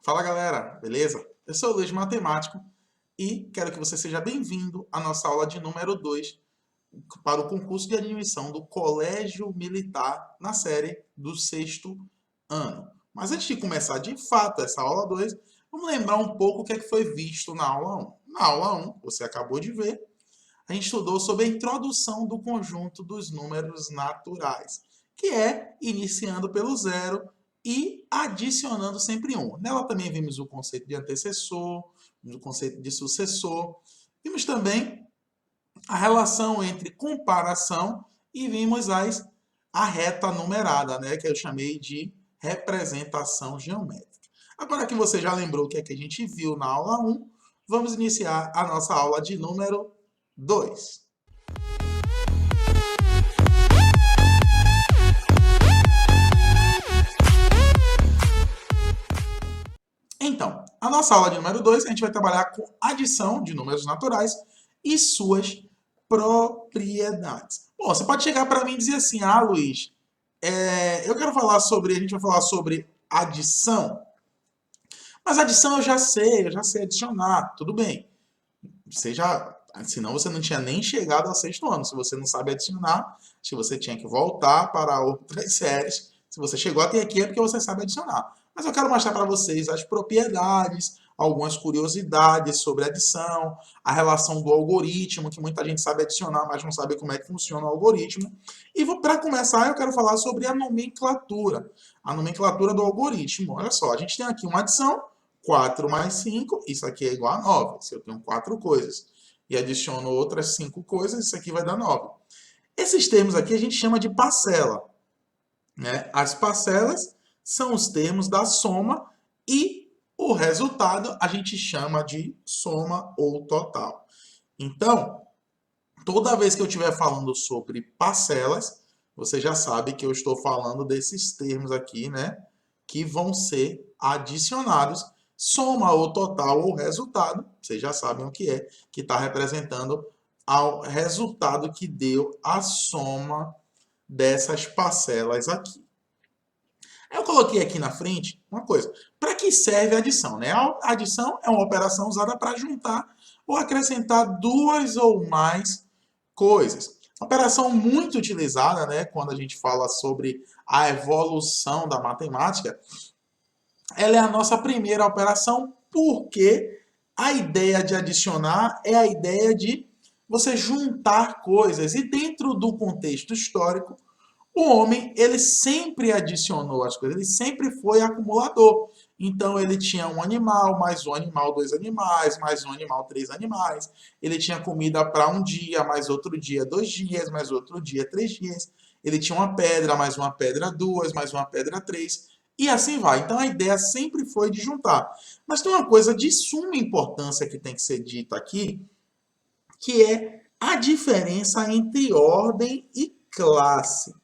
Fala galera, beleza? Eu sou o Luiz Matemático e quero que você seja bem-vindo à nossa aula de número 2 para o concurso de admissão do Colégio Militar na série do sexto ano. Mas antes de começar de fato essa aula 2, vamos lembrar um pouco o que é que foi visto na aula 1. Na aula 1, você acabou de ver, a gente estudou sobre a introdução do conjunto dos números naturais, que é iniciando pelo zero e adicionando sempre um. Nela também vimos o conceito de antecessor, o conceito de sucessor, vimos também a relação entre comparação e vimos a reta numerada, né, que eu chamei de representação geométrica. Agora que você já lembrou o que é que a gente viu na aula 1, vamos iniciar a nossa aula de número 2. Então, a nossa aula de número 2, a gente vai trabalhar com adição de números naturais e suas propriedades. Bom, você pode chegar para mim e dizer assim, Luiz, eu quero falar sobre, a gente vai falar sobre adição, mas adição eu já sei adicionar, tudo bem. Senão você não tinha nem chegado ao sexto ano. Se você não sabe adicionar, se você tinha que voltar para outras séries. Se você chegou até aqui é porque você sabe adicionar. Mas eu quero mostrar para vocês as propriedades, algumas curiosidades sobre adição, a relação do algoritmo, que muita gente sabe adicionar, mas não sabe como é que funciona o algoritmo. E para começar, eu quero falar sobre a nomenclatura. A nomenclatura do algoritmo. Olha só, a gente tem aqui uma adição, 4 mais 5, isso aqui é igual a 9. Se eu tenho 4 coisas e adiciono outras 5 coisas, isso aqui vai dar 9. Esses termos aqui a gente chama de parcela, né? As parcelas são os termos da soma e o resultado a gente chama de soma ou total. Então, toda vez que eu estiver falando sobre parcelas, você já sabe que eu estou falando desses termos aqui, né? Que vão ser adicionados. Soma ou total ou resultado, vocês já sabem o que está representando ao resultado que deu a soma dessas parcelas aqui. Eu coloquei aqui na frente uma coisa. Para que serve a adição? Né? A adição é uma operação usada para juntar ou acrescentar duas ou mais coisas. Operação muito utilizada, né, quando a gente fala sobre a evolução da matemática. Ela é a nossa primeira operação porque a ideia de adicionar é a ideia de você juntar coisas. E dentro do contexto histórico, o homem, ele sempre adicionou as coisas, ele sempre foi acumulador. Então, ele tinha um animal, mais um animal, dois animais, mais um animal, três animais. Ele tinha comida para um dia, mais outro dia, 2 dias, mais outro dia, 3 dias. Ele tinha uma pedra, mais uma pedra, duas, mais uma pedra, três. E assim vai. Então, a ideia sempre foi de juntar. Mas tem uma coisa de suma importância que tem que ser dita aqui, que é a diferença entre ordem e classe.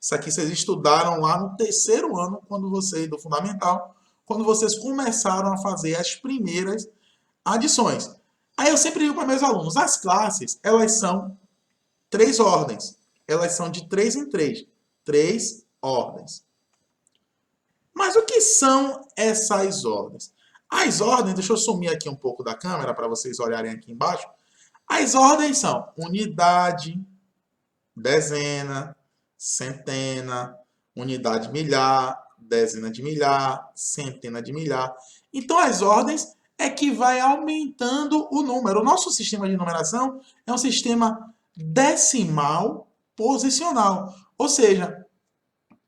Isso aqui vocês estudaram lá no terceiro ano, quando vocês, do fundamental, quando vocês começaram a fazer as primeiras adições. Aí eu sempre digo para meus alunos, as classes, elas são 3 ordens. Elas são de 3 em 3. 3 ordens. Mas o que são essas ordens? As ordens, deixa eu sumir aqui um pouco da câmera para vocês olharem aqui embaixo. As ordens são unidade, dezena, centena, unidade milhar, dezena de milhar, centena de milhar. Então, as ordens é que vai aumentando o número. O nosso sistema de numeração é um sistema decimal posicional. Ou seja,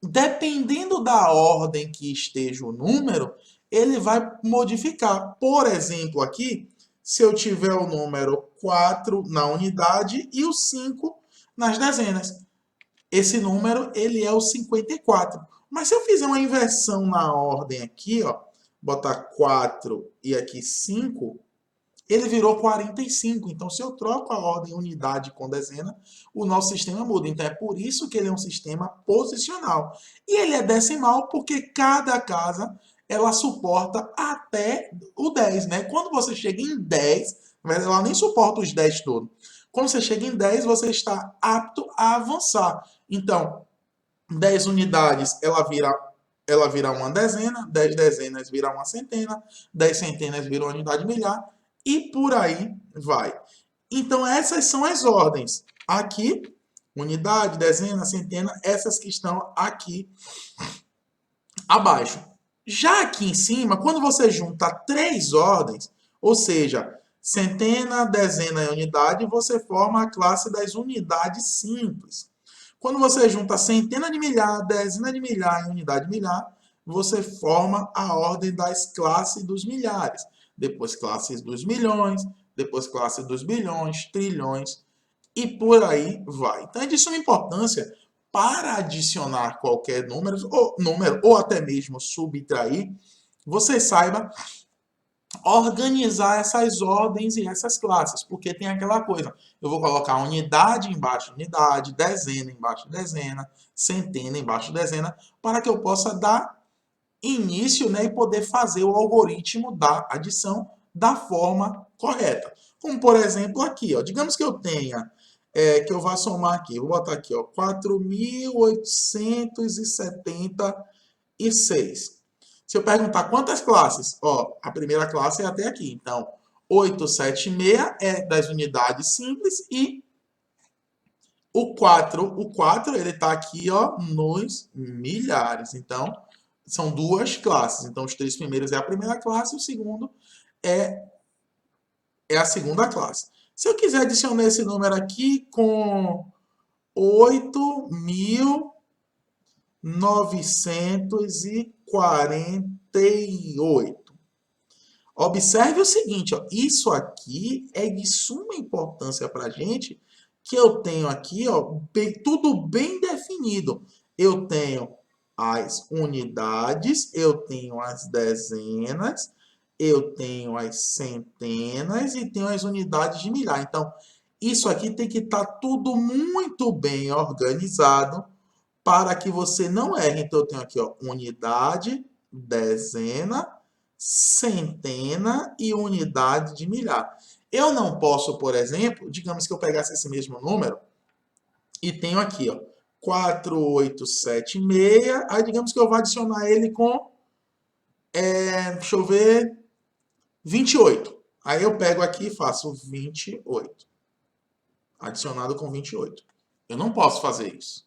dependendo da ordem que esteja o número, ele vai modificar. Por exemplo, aqui, se eu tiver o número 4 na unidade e o 5 nas dezenas. Esse número, ele é o 54. Mas se eu fizer uma inversão na ordem aqui, ó, botar 4 e aqui 5, ele virou 45. Então, se eu troco a ordem unidade com dezena, o nosso sistema muda. Então, é por isso que ele é um sistema posicional. E ele é decimal porque cada casa ela suporta até o 10, né? Quando você chega em 10, ela nem suporta os 10 todos. Quando você chega em 10, você está apto a avançar. Então, 10 unidades, ela vira uma dezena, 10 dezenas vira uma centena, 10 centenas vira uma unidade milhar, e por aí vai. Então, essas são as ordens. Aqui, unidade, dezena, centena, essas que estão aqui abaixo. Já aqui em cima, quando você junta três ordens, ou seja, centena, dezena e unidade, você forma a classe das unidades simples. Quando você junta centena de milhar, dezena de milhar e unidade milhar, você forma a ordem das classes dos milhares. Depois classes dos milhões, depois classe dos bilhões, trilhões e por aí vai. Então é de suma importância para adicionar qualquer número ou até mesmo subtrair, você saiba organizar essas ordens e essas classes, porque tem aquela coisa, eu vou colocar unidade embaixo de unidade, dezena embaixo de dezena, centena embaixo de dezena, para que eu possa dar início, né, e poder fazer o algoritmo da adição da forma correta. Como, por exemplo, aqui, ó, digamos que eu tenha, que eu vá somar aqui, vou botar aqui, ó, 4.876. Se eu perguntar quantas classes, ó, a primeira classe é até aqui. Então, 876 é das unidades simples e o 4 ele está aqui, ó, nos milhares. Então, são duas classes. Então, os três primeiros é a primeira classe, o segundo é a segunda classe. Se eu quiser adicionar esse número aqui com 8.948. Observe o seguinte, ó, isso aqui é de suma importância para a gente, que eu tenho aqui, ó, tudo bem definido. Eu tenho as unidades, eu tenho as dezenas, eu tenho as centenas e tenho as unidades de milhar. Então, isso aqui tem que estar tudo muito bem organizado para que você não erre. Então, eu tenho aqui, ó, unidade, dezena, centena e unidade de milhar. Eu não posso, por exemplo, digamos que eu pegasse esse mesmo número e tenho aqui, ó, 4.876, aí digamos que eu vou adicionar ele com, deixa eu ver, 28. Aí eu pego aqui e faço 28. Adicionado com 28. Eu não posso fazer isso.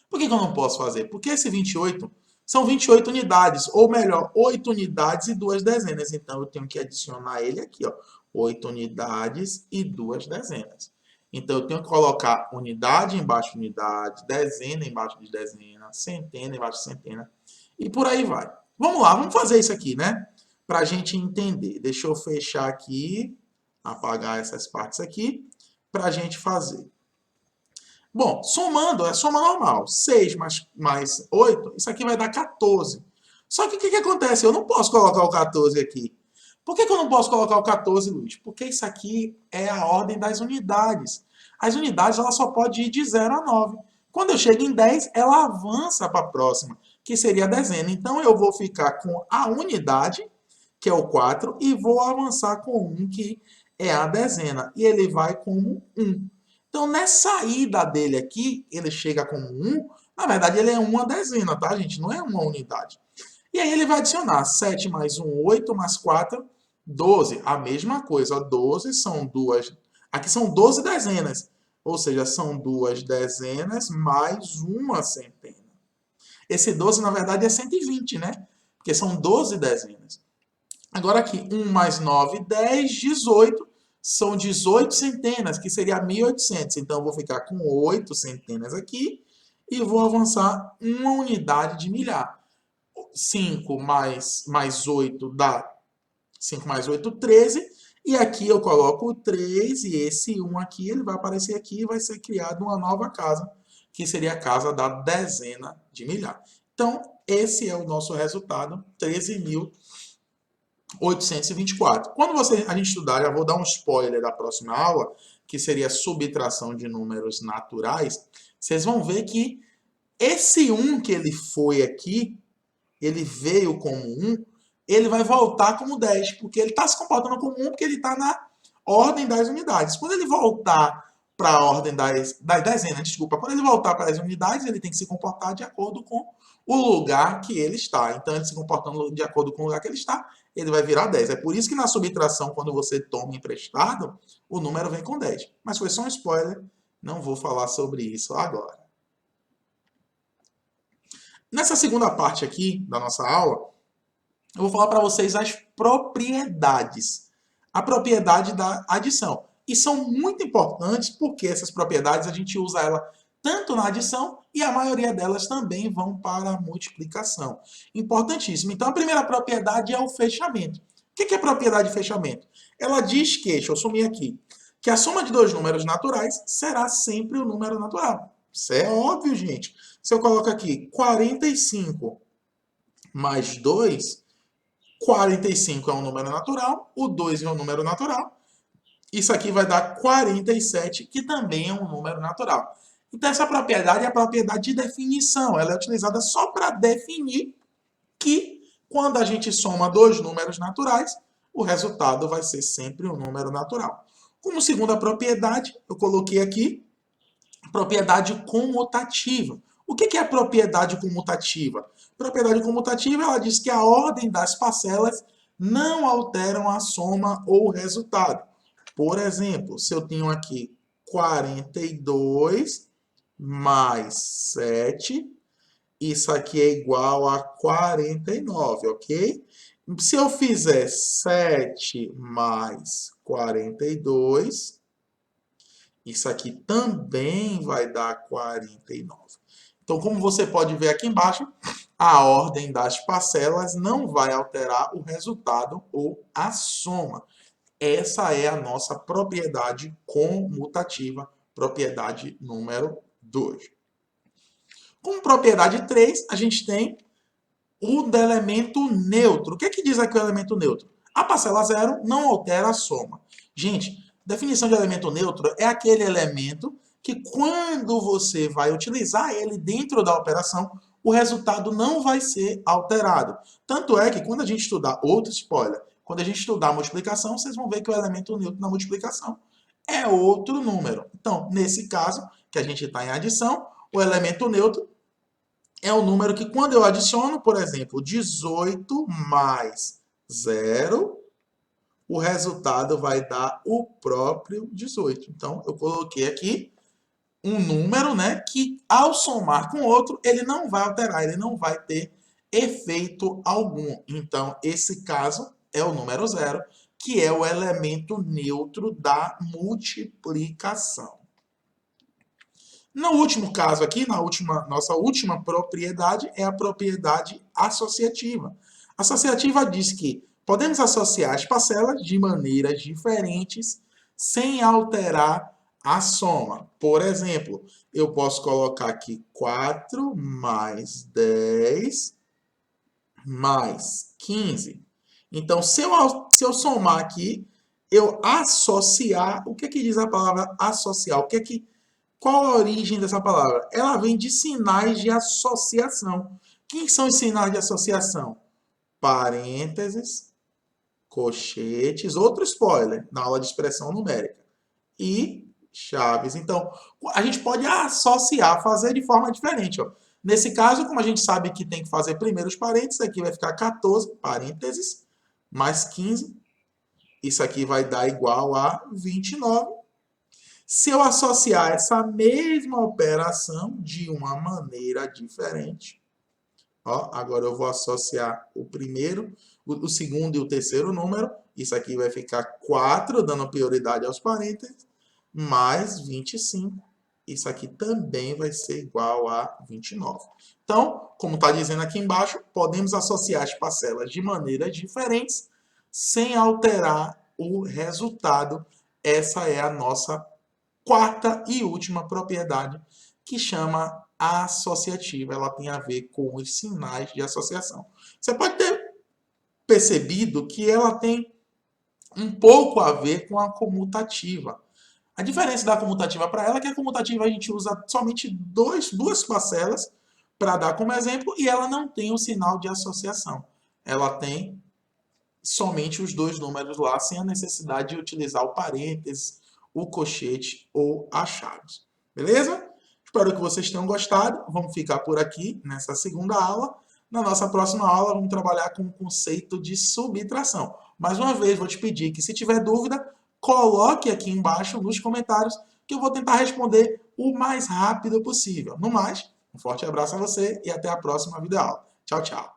Por que eu não posso fazer? Porque esse 28 são 28 unidades, ou melhor, 8 unidades e 2 dezenas. Então, eu tenho que adicionar ele aqui, ó, 8 unidades e 2 dezenas. Então, eu tenho que colocar unidade embaixo de unidade, dezena embaixo de dezena, centena embaixo de centena, e por aí vai. Vamos lá, vamos fazer isso aqui, né? Para a gente entender. Deixa eu fechar aqui, apagar essas partes aqui, para a gente fazer. Bom, somando, é soma normal. 6 mais 8, isso aqui vai dar 14. Só que o que acontece? Eu não posso colocar o 14 aqui. Por que eu não posso colocar o 14, Luiz? Porque isso aqui é a ordem das unidades. As unidades ela só pode ir de 0 a 9. Quando eu chego em 10, ela avança para a próxima, que seria a dezena. Então, eu vou ficar com a unidade, que é o 4, e vou avançar com 1, que é a dezena. E ele vai como 1. Então, nessa ida dele aqui, ele chega como 1. Na verdade, ele é uma dezena, tá, gente? Não é uma unidade. E aí ele vai adicionar 7 mais 1, 8, mais 4, 12. A mesma coisa, 12 são duas... Aqui são 12 dezenas. Ou seja, são duas dezenas mais uma centena. Esse 12, na verdade, é 120, né? Porque são 12 dezenas. Agora aqui, 1 mais 9, 10, 18. São 18 centenas, que seria 1.800. Então, eu vou ficar com 8 centenas aqui e vou avançar uma unidade de milhar. 5 mais 8 dá 5 mais 8, 13. E aqui eu coloco o 3 e esse 1 aqui, ele vai aparecer aqui e vai ser criada uma nova casa, que seria a casa da dezena de milhar. Então, esse é o nosso resultado, 13.824. Quando a gente estudar, já vou dar um spoiler da próxima aula, que seria subtração de números naturais, vocês vão ver que esse 1 que ele foi aqui, ele veio como 1, ele vai voltar como 10, porque ele está se comportando como 1, porque ele está na ordem das unidades. Quando ele voltar para a ordem das dezenas, desculpa. Quando ele voltar para as unidades, ele tem que se comportar de acordo com o lugar que ele está. Então, ele se comportando de acordo com o lugar que ele está, ele vai virar 10. É por isso que na subtração, quando você toma emprestado, o número vem com 10. Mas foi só um spoiler, não vou falar sobre isso agora. Nessa segunda parte aqui da nossa aula, eu vou falar para vocês as propriedades. A propriedade da adição. E são muito importantes porque essas propriedades a gente usa ela tanto na adição e a maioria delas também vão para a multiplicação. Importantíssimo. Então, a primeira propriedade é o fechamento. O que é propriedade de fechamento? Ela diz que, deixa eu sumir aqui, que a soma de dois números naturais será sempre o número natural. Isso é óbvio, gente. Se eu coloco aqui 45 mais 2, 45 é um número natural, o 2 é um número natural. Isso aqui vai dar 47, que também é um número natural. Então, essa propriedade é a propriedade de definição. Ela é utilizada só para definir que, quando a gente soma dois números naturais, o resultado vai ser sempre um número natural. Como segunda propriedade, eu coloquei aqui propriedade comutativa. O que é a propriedade comutativa? Propriedade comutativa, ela diz que a ordem das parcelas não alteram a soma ou o resultado. Por exemplo, se eu tenho aqui 42 mais 7, isso aqui é igual a 49, ok? Se eu fizer 7 mais 42, isso aqui também vai dar 49. Então, como você pode ver aqui embaixo, a ordem das parcelas não vai alterar o resultado ou a soma. Essa é a nossa propriedade comutativa, propriedade número 2. Como propriedade 3, a gente tem o do elemento neutro. O que é que diz aqui o elemento neutro? A parcela zero não altera a soma. Gente, definição de elemento neutro é aquele elemento que quando você vai utilizar ele dentro da operação, o resultado não vai ser alterado. Tanto é que quando a gente estudar, outro spoiler, quando a gente estudar a multiplicação, vocês vão ver que o elemento neutro na multiplicação é outro número. Então, nesse caso, que a gente está em adição, o elemento neutro é o número que quando eu adiciono, por exemplo, 18 mais 0, o resultado vai dar o próprio 18. Então, eu coloquei aqui um número, né, que ao somar com outro, ele não vai alterar, ele não vai ter efeito algum. Então, esse caso é o número 0, que é o elemento neutro da multiplicação. No último caso aqui, nossa última propriedade é a propriedade associativa. A associativa diz que podemos associar as parcelas de maneiras diferentes sem alterar a soma. Por exemplo, eu posso colocar aqui 4 mais 10 mais 15. Então, se eu somar aqui, eu associar, o que diz a palavra associar? Qual a origem dessa palavra? Ela vem de sinais de associação. Quem são os sinais de associação? Parênteses, colchetes, outro spoiler na aula de expressão numérica. E chaves. Então, a gente pode associar, fazer de forma diferente. Ó. Nesse caso, como a gente sabe que tem que fazer primeiro os parênteses, aqui vai ficar 14, parênteses, mais 15. Isso aqui vai dar igual a 29. Se eu associar essa mesma operação de uma maneira diferente, ó, agora eu vou associar o primeiro, o segundo e o terceiro número, isso aqui vai ficar 4, dando prioridade aos parênteses, mais 25, isso aqui também vai ser igual a 29. Então, como está dizendo aqui embaixo, podemos associar as parcelas de maneiras diferentes, sem alterar o resultado. Essa é a nossa quarta e última propriedade, que chama associativa. Ela tem a ver com os sinais de associação. Você pode ter percebido que ela tem um pouco a ver com a comutativa. A diferença da comutativa para ela é que a comutativa a gente usa somente duas parcelas para dar como exemplo e ela não tem o sinal de associação. Ela tem somente os dois números lá, sem a necessidade de utilizar o parênteses o colchete ou a chaves. Beleza? Espero que vocês tenham gostado. Vamos ficar por aqui nessa segunda aula. Na nossa próxima aula, vamos trabalhar com o conceito de subtração. Mais uma vez, vou te pedir que, se tiver dúvida, coloque aqui embaixo nos comentários que eu vou tentar responder o mais rápido possível. No mais, um forte abraço a você e até a próxima videoaula. Tchau, tchau.